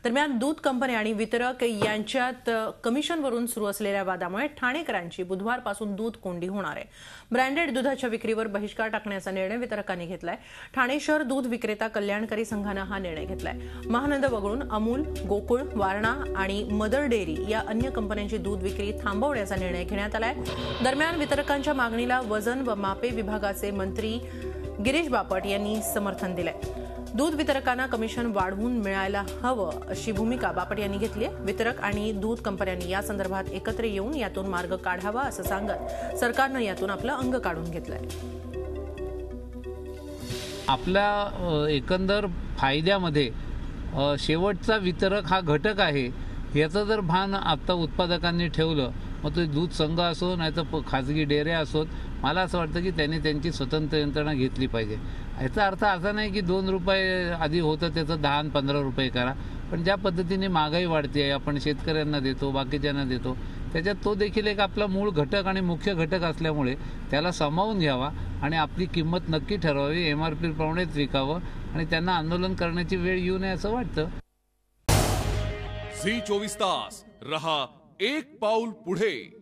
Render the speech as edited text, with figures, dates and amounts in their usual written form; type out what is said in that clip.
दरम्यान दूध कंपनी आणि वितरक यांच्यात कमिशनवरून सुरू असलेल्या वादामुळे ठाणेकरांची बुधवारपासून दूध कोंडी होणार आहे। ब्रँडेड दुधाच्या विक्रीवर बहिष्कार टाकण्याचा निर्णय वितरकांनी घेतलाय। ठाणे शहर दूध विक्रेता कल्याणकारी संघानं हा निर्णय घेतलाय। महानंद वगळून अमूल, गोकुळ, वारणा आणि मदर डेअरी या अन्य कंपन्यांची दूध विक्री थांबवण्याचा निर्णय घेण्यात आलाय। दरम्यान वितरकांच्या मागणीला वजन व मापे विभागाचे मंत्री गिरीश बापट यांनी समर्थन दिलंय। दूध वितरकांना कमिशन वाढवून मिळायला हवं अशी भूमिका बापट यांनी घेतली आहे। वितरक आणि दूध कंपन्यांनी या संदर्भात एकत्र येऊन यातून मार्ग काढावा असं सांगत सरकारनं यातून आपलं अंग काढून घेतलंय। आपल्या एकंदर फायद्यामध्ये शेवटचा वितरक हा घटक आहे याचं जर भान आता उत्पादकांनी ठेवलं, मग तो दूध संघ असो नाही तर खाजगी डेअऱ्या असोत, मला असं वाटतं की त्यांनी त्यांची स्वतंत्र यंत्रणा घेतली पाहिजे। याचा अर्थ असा नाही की 2 रुपये आधी होतं त्याचं 10 आणि 15 रुपये करा, पण ज्या पद्धतीने महागाई वाढते आहे, आपण शेतकऱ्यांना देतो, बाकीच्यांना देतो, त्याच्यात तो देखील एक आपला मूळ घटक आणि मुख्य घटक असल्यामुळे त्याला सामावून घ्यावा आणि आपली किंमत नक्की ठरवावी, MRP प्रमाणेच विकावं आणि त्यांना आंदोलन करण्याची वेळ येऊ नये असं वाटतं। झी 24 तास रहा एक पाऊल पुढे।